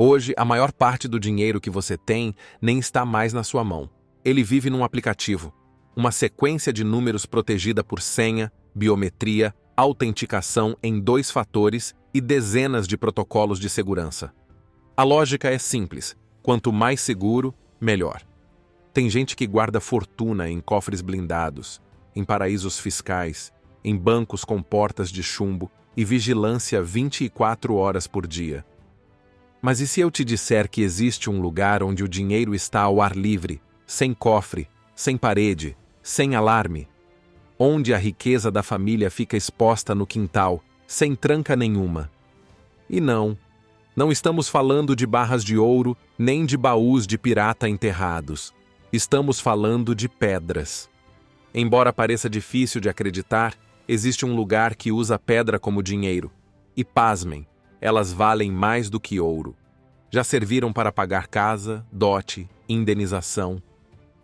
Hoje, a maior parte do dinheiro que você tem nem está mais na sua mão. Ele vive num aplicativo, uma sequência de números protegida por senha, biometria, autenticação em 2 fatores e dezenas de protocolos de segurança. A lógica é simples: quanto mais seguro, melhor. Tem gente que guarda fortuna em cofres blindados, em paraísos fiscais, em bancos com portas de chumbo e vigilância 24 horas por dia. Mas e se eu te disser que existe um lugar onde o dinheiro está ao ar livre, sem cofre, sem parede, sem alarme? Onde a riqueza da família fica exposta no quintal, sem tranca nenhuma? E não estamos falando de barras de ouro, nem de baús de pirata enterrados. Estamos falando de pedras. Embora pareça difícil de acreditar, existe um lugar que usa pedra como dinheiro. E pasmem, elas valem mais do que ouro. Já serviram para pagar casa, dote, indenização.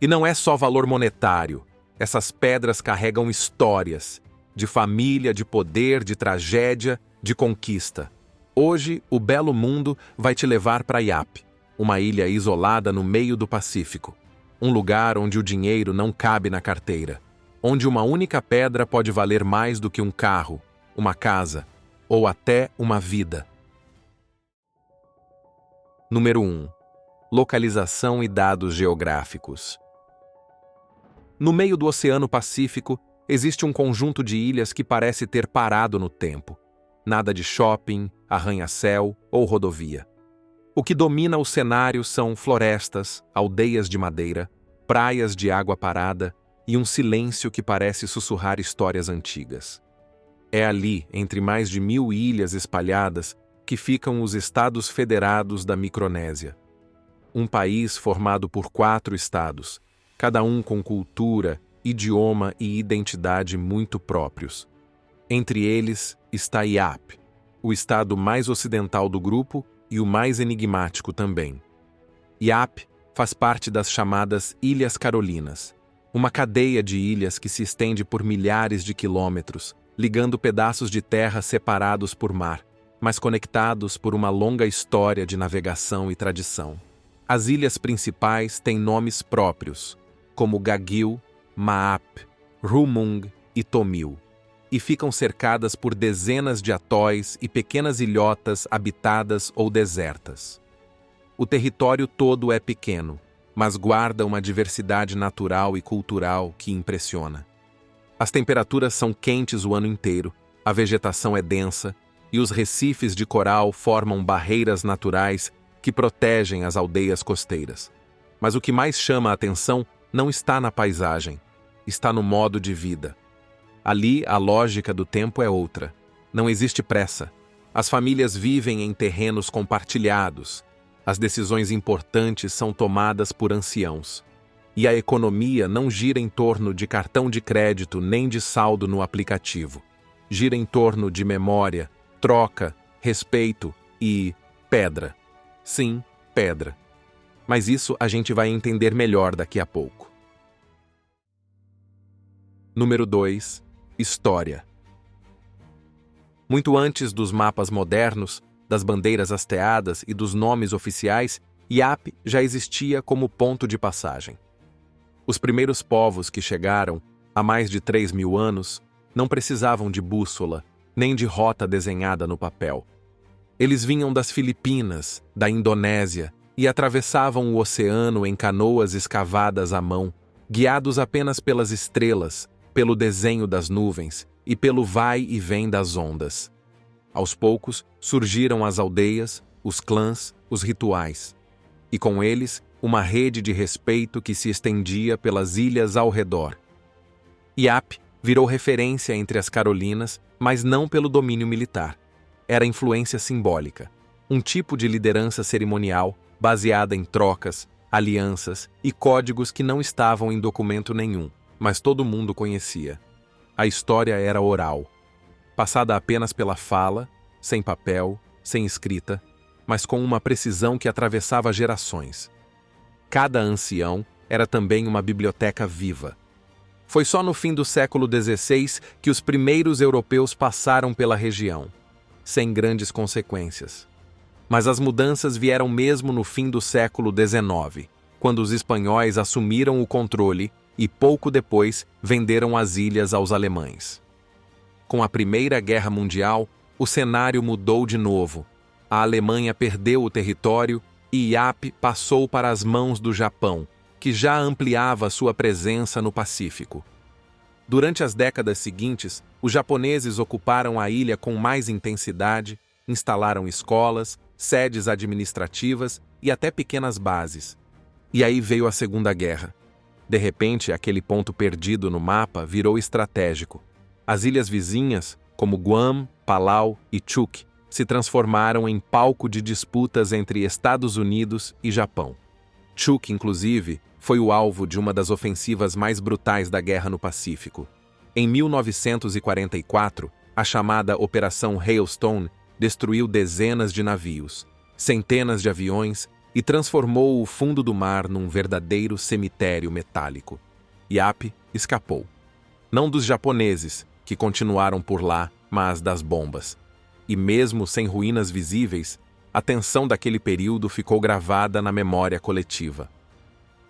E não é só valor monetário. Essas pedras carregam histórias, de família, de poder, de tragédia, de conquista. Hoje, o belo mundo vai te levar para Yap, uma ilha isolada no meio do Pacífico. Um lugar onde o dinheiro não cabe na carteira. Onde uma única pedra pode valer mais do que um carro, uma casa ou até uma vida. Número 1. Localização e dados geográficos. No meio do Oceano Pacífico, existe um conjunto de ilhas que parece ter parado no tempo. Nada de shopping, arranha-céu ou rodovia. O que domina o cenário são florestas, aldeias de madeira, praias de água parada e um silêncio que parece sussurrar histórias antigas. É ali, entre mais de 1000 ilhas espalhadas, que ficam os Estados Federados da Micronésia. Um país formado por 4 estados, cada um com cultura, idioma e identidade muito próprios. Entre eles está Yap, o estado mais ocidental do grupo e o mais enigmático também. Yap faz parte das chamadas Ilhas Carolinas, uma cadeia de ilhas que se estende por milhares de quilômetros, ligando pedaços de terra separados por mar, mas conectados por uma longa história de navegação e tradição. As ilhas principais têm nomes próprios, como Gagil, Maap, Rumung e Tomil, e ficam cercadas por dezenas de atóis e pequenas ilhotas habitadas ou desertas. O território todo é pequeno, mas guarda uma diversidade natural e cultural que impressiona. As temperaturas são quentes o ano inteiro, a vegetação é densa e os recifes de coral formam barreiras naturais que protegem as aldeias costeiras. Mas o que mais chama a atenção não está na paisagem, está no modo de vida. Ali, a lógica do tempo é outra. Não existe pressa. As famílias vivem em terrenos compartilhados. As decisões importantes são tomadas por anciãos. E a economia não gira em torno de cartão de crédito nem de saldo no aplicativo. Gira em torno de memória, troca, respeito e pedra. Sim, pedra. Mas isso a gente vai entender melhor daqui a pouco. Número 2. História. Muito antes dos mapas modernos, das bandeiras hasteadas e dos nomes oficiais, Yap já existia como ponto de passagem. Os primeiros povos que chegaram, há mais de 3.000 anos, não precisavam de bússola, nem de rota desenhada no papel. Eles vinham das Filipinas, da Indonésia, e atravessavam o oceano em canoas escavadas à mão, guiados apenas pelas estrelas, pelo desenho das nuvens e pelo vai e vem das ondas. Aos poucos, surgiram as aldeias, os clãs, os rituais. E com eles, uma rede de respeito que se estendia pelas ilhas ao redor. Yap virou referência entre as Carolinas, mas não pelo domínio militar. Era influência simbólica, um tipo de liderança cerimonial baseada em trocas, alianças e códigos que não estavam em documento nenhum, mas todo mundo conhecia. A história era oral, passada apenas pela fala, sem papel, sem escrita, mas com uma precisão que atravessava gerações. Cada ancião era também uma biblioteca viva. Foi só no fim do século XVI que os primeiros europeus passaram pela região, sem grandes consequências. Mas as mudanças vieram mesmo no fim do século XIX, quando os espanhóis assumiram o controle e, pouco depois, venderam as ilhas aos alemães. Com a Primeira Guerra Mundial, o cenário mudou de novo. A Alemanha perdeu o território e Iap passou para as mãos do Japão, que já ampliava sua presença no Pacífico. Durante as décadas seguintes, os japoneses ocuparam a ilha com mais intensidade, instalaram escolas, sedes administrativas e até pequenas bases. E aí veio a Segunda Guerra. De repente, aquele ponto perdido no mapa virou estratégico. As ilhas vizinhas, como Guam, Palau e Chuuk, se transformaram em palco de disputas entre Estados Unidos e Japão. Chuuk, inclusive, foi o alvo de uma das ofensivas mais brutais da guerra no Pacífico. Em 1944, a chamada Operação Hailstone destruiu dezenas de navios, centenas de aviões e transformou o fundo do mar num verdadeiro cemitério metálico. Iap escapou. Não dos japoneses, que continuaram por lá, mas das bombas. E mesmo sem ruínas visíveis, a tensão daquele período ficou gravada na memória coletiva.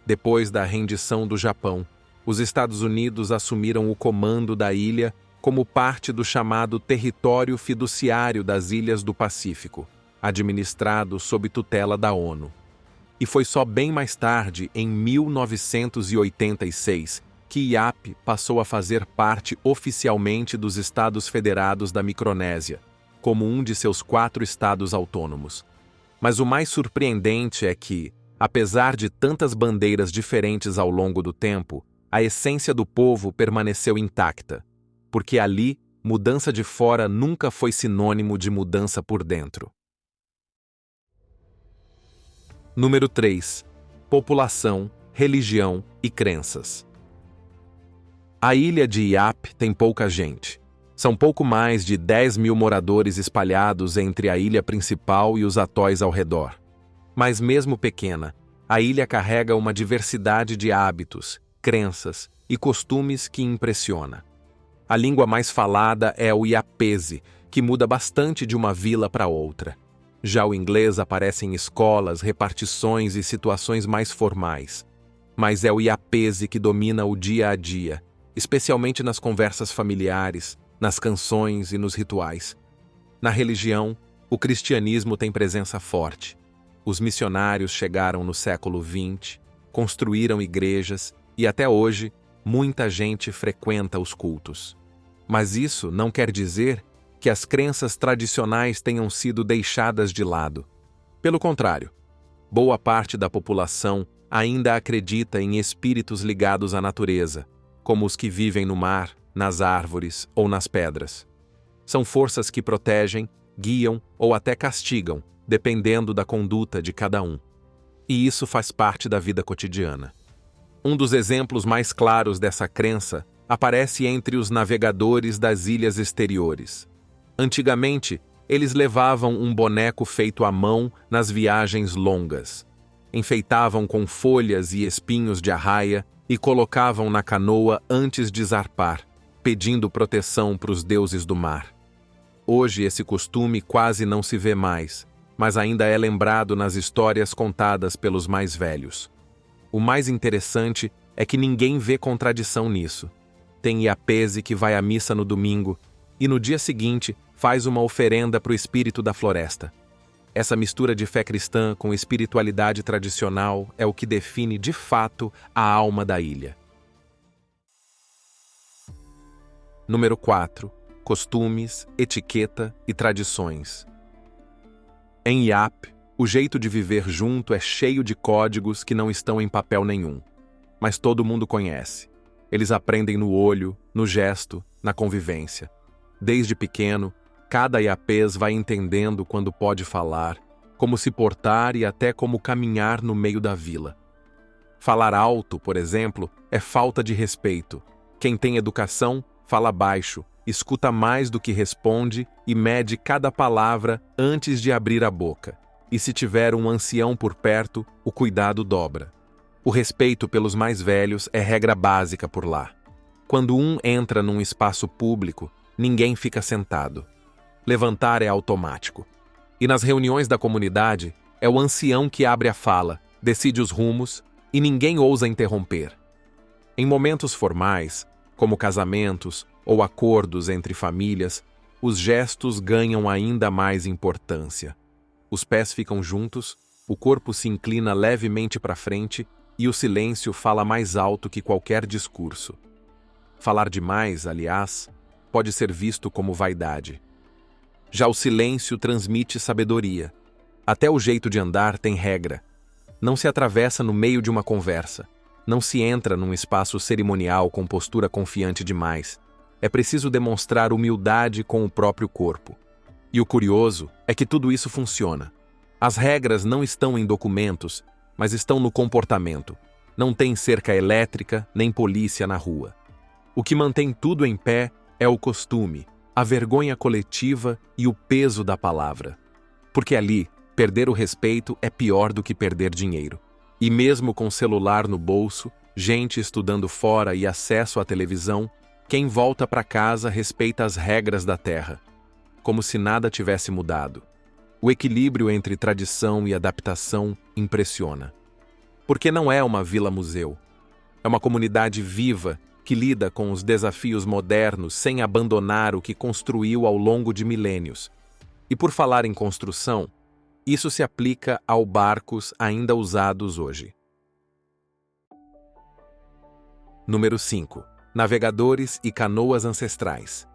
Depois da rendição do Japão, os Estados Unidos assumiram o comando da ilha como parte do chamado Território Fiduciário das Ilhas do Pacífico, administrado sob tutela da ONU. E foi só bem mais tarde, em 1986, que Iap passou a fazer parte oficialmente dos Estados Federados da Micronésia, como um de seus 4 estados autônomos. Mas o mais surpreendente é que, apesar de tantas bandeiras diferentes ao longo do tempo, a essência do povo permaneceu intacta, porque ali, mudança de fora nunca foi sinônimo de mudança por dentro. Número 3. População, religião e crenças. A ilha de Iap tem pouca gente. São pouco mais de 10 mil moradores espalhados entre a ilha principal e os atóis ao redor. Mas mesmo pequena, a ilha carrega uma diversidade de hábitos, crenças e costumes que impressiona. A língua mais falada é o iapese, que muda bastante de uma vila para outra. Já o inglês aparece em escolas, repartições e situações mais formais. Mas é o iapese que domina o dia a dia, especialmente nas conversas familiares, nas canções e nos rituais. Na religião, o cristianismo tem presença forte. Os missionários chegaram no século XX, construíram igrejas e até hoje muita gente frequenta os cultos. Mas isso não quer dizer que as crenças tradicionais tenham sido deixadas de lado. Pelo contrário, boa parte da população ainda acredita em espíritos ligados à natureza, como os que vivem no mar, nas árvores ou nas pedras. São forças que protegem, guiam ou até castigam, dependendo da conduta de cada um. E isso faz parte da vida cotidiana. Um dos exemplos mais claros dessa crença aparece entre os navegadores das ilhas exteriores. Antigamente, eles levavam um boneco feito à mão nas viagens longas. Enfeitavam com folhas e espinhos de arraia e colocavam na canoa antes de zarpar, pedindo proteção para os deuses do mar. Hoje esse costume quase não se vê mais, mas ainda é lembrado nas histórias contadas pelos mais velhos. O mais interessante é que ninguém vê contradição nisso. Tem iapese que vai à missa no domingo e no dia seguinte faz uma oferenda para o espírito da floresta. Essa mistura de fé cristã com espiritualidade tradicional é o que define de fato a alma da ilha. Número 4. Costumes, etiqueta e tradições. Em Iap, o jeito de viver junto é cheio de códigos que não estão em papel nenhum, mas todo mundo conhece. Eles aprendem no olho, no gesto, na convivência. Desde pequeno, cada iapês vai entendendo quando pode falar, como se portar e até como caminhar no meio da vila. Falar alto, por exemplo, é falta de respeito. Quem tem educação, fala baixo, escuta mais do que responde e mede cada palavra antes de abrir a boca. E se tiver um ancião por perto, o cuidado dobra. O respeito pelos mais velhos é regra básica por lá. Quando um entra num espaço público, ninguém fica sentado. Levantar é automático. E nas reuniões da comunidade, é o ancião que abre a fala, decide os rumos e ninguém ousa interromper. Em momentos formais, como casamentos ou acordos entre famílias, os gestos ganham ainda mais importância. Os pés ficam juntos, o corpo se inclina levemente para frente e o silêncio fala mais alto que qualquer discurso. Falar demais, aliás, pode ser visto como vaidade. Já o silêncio transmite sabedoria. Até o jeito de andar tem regra. Não se atravessa no meio de uma conversa. Não se entra num espaço cerimonial com postura confiante demais. É preciso demonstrar humildade com o próprio corpo. E o curioso é que tudo isso funciona. As regras não estão em documentos, mas estão no comportamento. Não tem cerca elétrica nem polícia na rua. O que mantém tudo em pé é o costume, a vergonha coletiva e o peso da palavra. Porque ali, perder o respeito é pior do que perder dinheiro. E mesmo com celular no bolso, gente estudando fora e acesso à televisão, quem volta para casa respeita as regras da terra, como se nada tivesse mudado. O equilíbrio entre tradição e adaptação impressiona. Porque não é uma vila-museu. É uma comunidade viva que lida com os desafios modernos sem abandonar o que construiu ao longo de milênios. E por falar em construção, isso se aplica aos barcos ainda usados hoje. Número 5. Navegadores e canoas ancestrais.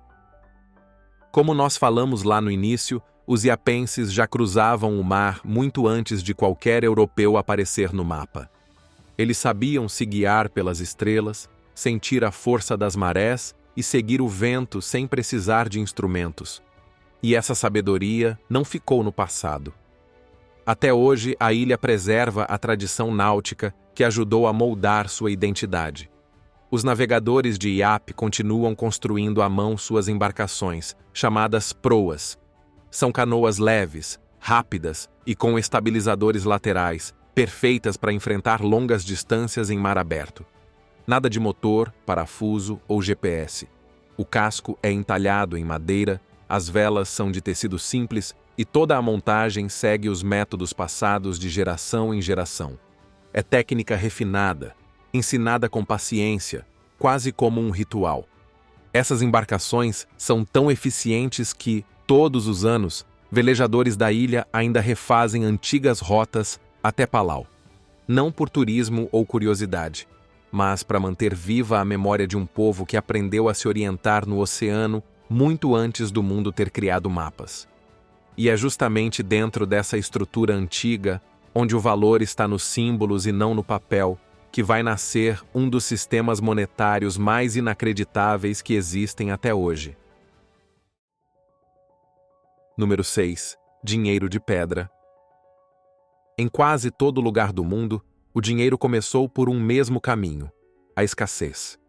Como nós falamos lá no início, os iapenses já cruzavam o mar muito antes de qualquer europeu aparecer no mapa. Eles sabiam se guiar pelas estrelas, sentir a força das marés e seguir o vento sem precisar de instrumentos. E essa sabedoria não ficou no passado. Até hoje, a ilha preserva a tradição náutica que ajudou a moldar sua identidade. Os navegadores de Iap continuam construindo à mão suas embarcações, chamadas proas. São canoas leves, rápidas e com estabilizadores laterais, perfeitas para enfrentar longas distâncias em mar aberto. Nada de motor, parafuso ou GPS. O casco é entalhado em madeira, as velas são de tecido simples e toda a montagem segue os métodos passados de geração em geração. É técnica refinada, ensinada com paciência, quase como um ritual. Essas embarcações são tão eficientes que, todos os anos, velejadores da ilha ainda refazem antigas rotas até Palau. Não por turismo ou curiosidade, mas para manter viva a memória de um povo que aprendeu a se orientar no oceano muito antes do mundo ter criado mapas. E é justamente dentro dessa estrutura antiga, onde o valor está nos símbolos e não no papel, que vai nascer um dos sistemas monetários mais inacreditáveis que existem até hoje. Número 6. Dinheiro de pedra. Em quase todo lugar do mundo, o dinheiro começou por um mesmo caminho: a escassez.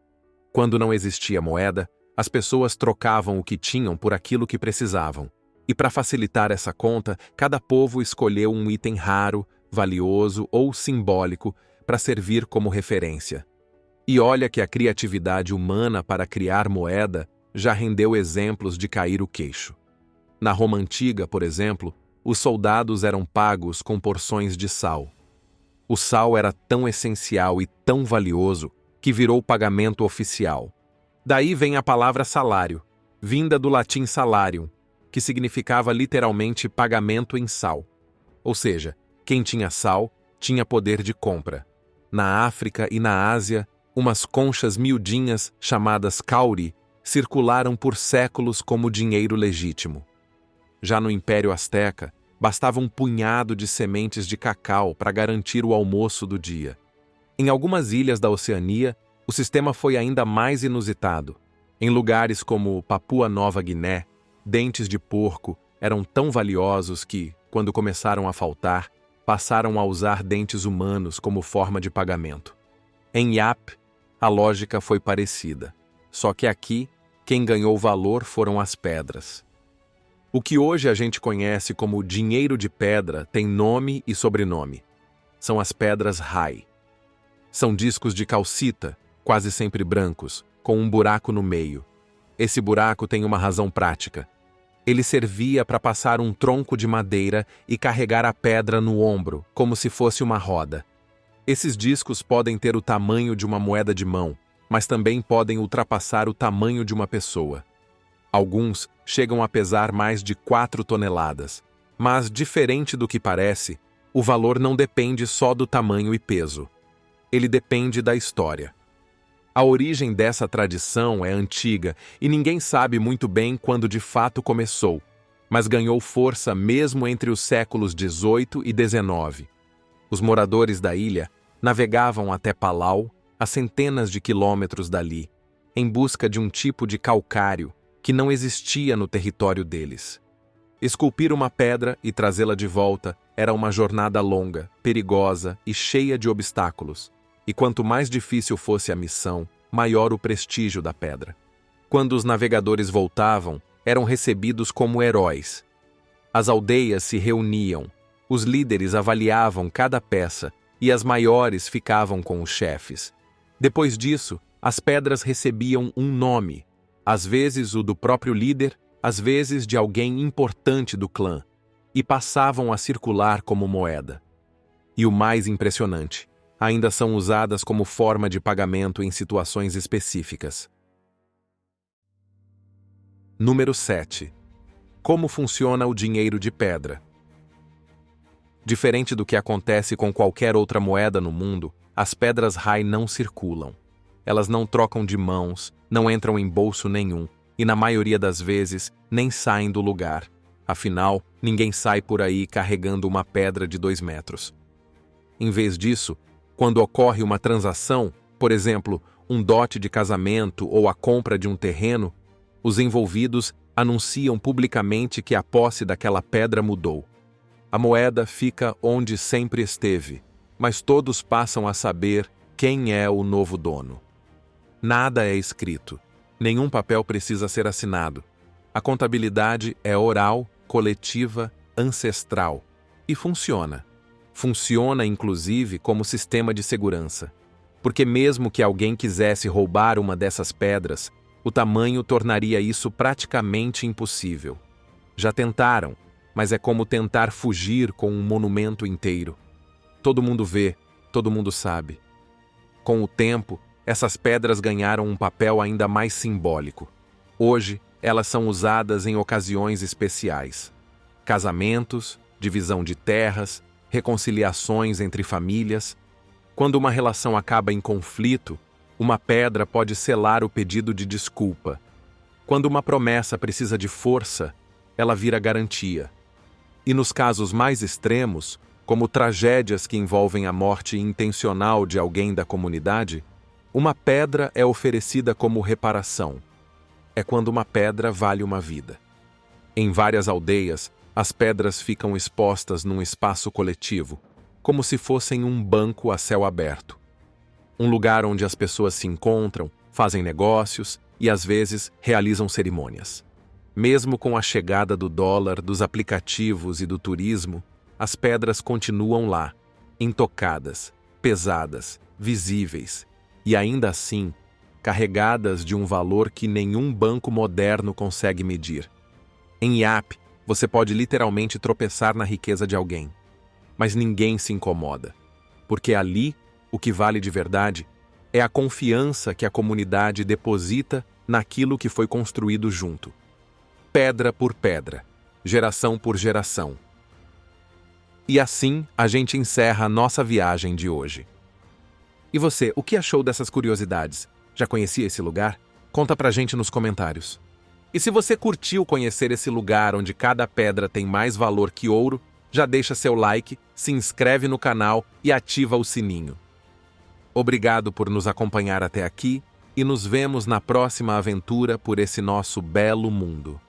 Quando não existia moeda, as pessoas trocavam o que tinham por aquilo que precisavam. E para facilitar essa conta, cada povo escolheu um item raro, valioso ou simbólico para servir como referência. E olha que a criatividade humana para criar moeda já rendeu exemplos de cair o queixo. Na Roma Antiga, por exemplo, os soldados eram pagos com porções de sal. O sal era tão essencial e tão valioso que virou pagamento oficial. Daí vem a palavra salário, vinda do latim salarium, que significava literalmente pagamento em sal. Ou seja, quem tinha sal tinha poder de compra. Na África e na Ásia, umas conchas miudinhas chamadas cauri circularam por séculos como dinheiro legítimo. Já no Império Azteca, bastava um punhado de sementes de cacau para garantir o almoço do dia. Em algumas ilhas da Oceania, o sistema foi ainda mais inusitado. Em lugares como Papua Nova Guiné, dentes de porco eram tão valiosos que, quando começaram a faltar, passaram a usar dentes humanos como forma de pagamento. Em Iap, a lógica foi parecida. Só que aqui, quem ganhou valor foram as pedras. O que hoje a gente conhece como dinheiro de pedra tem nome e sobrenome. São as pedras Rai. São discos de calcita, quase sempre brancos, com um buraco no meio. Esse buraco tem uma razão prática. Ele servia para passar um tronco de madeira e carregar a pedra no ombro, como se fosse uma roda. Esses discos podem ter o tamanho de uma moeda de mão, mas também podem ultrapassar o tamanho de uma pessoa. Alguns chegam a pesar mais de 4 toneladas, mas, diferente do que parece, o valor não depende só do tamanho e peso. Ele depende da história. A origem dessa tradição é antiga e ninguém sabe muito bem quando de fato começou, mas ganhou força mesmo entre os séculos XVIII e XIX. Os moradores da ilha navegavam até Palau, a centenas de quilômetros dali, em busca de um tipo de calcário que não existia no território deles. Esculpir uma pedra e trazê-la de volta era uma jornada longa, perigosa e cheia de obstáculos, e quanto mais difícil fosse a missão, maior o prestígio da pedra. Quando os navegadores voltavam, eram recebidos como heróis. As aldeias se reuniam, os líderes avaliavam cada peça e as maiores ficavam com os chefes. Depois disso, as pedras recebiam um nome, às vezes o do próprio líder, às vezes de alguém importante do clã, e passavam a circular como moeda. E o mais impressionante, ainda são usadas como forma de pagamento em situações específicas. Número 7. Como funciona o dinheiro de pedra? Diferente do que acontece com qualquer outra moeda no mundo, as pedras Rai não circulam. Elas não trocam de mãos, não entram em bolso nenhum, e na maioria das vezes nem saem do lugar. Afinal, ninguém sai por aí carregando uma pedra de 2 metros. Em vez disso, quando ocorre uma transação, por exemplo, um dote de casamento ou a compra de um terreno, os envolvidos anunciam publicamente que a posse daquela pedra mudou. A moeda fica onde sempre esteve, mas todos passam a saber quem é o novo dono. Nada é escrito, nenhum papel precisa ser assinado. A contabilidade é oral, coletiva, ancestral e funciona. Funciona, inclusive, como sistema de segurança. Porque mesmo que alguém quisesse roubar uma dessas pedras, o tamanho tornaria isso praticamente impossível. Já tentaram, mas é como tentar fugir com um monumento inteiro. Todo mundo vê, todo mundo sabe. Com o tempo, essas pedras ganharam um papel ainda mais simbólico. Hoje, elas são usadas em ocasiões especiais. Casamentos, divisão de terras, reconciliações entre famílias. Quando uma relação acaba em conflito, uma pedra pode selar o pedido de desculpa. Quando uma promessa precisa de força, ela vira garantia. E nos casos mais extremos, como tragédias que envolvem a morte intencional de alguém da comunidade, uma pedra é oferecida como reparação. É quando uma pedra vale uma vida. Em várias aldeias, as pedras ficam expostas num espaço coletivo, como se fossem um banco a céu aberto. Um lugar onde as pessoas se encontram, fazem negócios e, às vezes, realizam cerimônias. Mesmo com a chegada do dólar, dos aplicativos e do turismo, as pedras continuam lá, intocadas, pesadas, visíveis, e ainda assim, carregadas de um valor que nenhum banco moderno consegue medir. Em Iap, você pode literalmente tropeçar na riqueza de alguém. Mas ninguém se incomoda, porque ali, o que vale de verdade é a confiança que a comunidade deposita naquilo que foi construído junto. Pedra por pedra, geração por geração. E assim, a gente encerra a nossa viagem de hoje. E você, o que achou dessas curiosidades? Já conhecia esse lugar? Conta pra gente nos comentários. E se você curtiu conhecer esse lugar onde cada pedra tem mais valor que ouro, já deixa seu like, se inscreve no canal e ativa o sininho. Obrigado por nos acompanhar até aqui e nos vemos na próxima aventura por esse nosso belo mundo.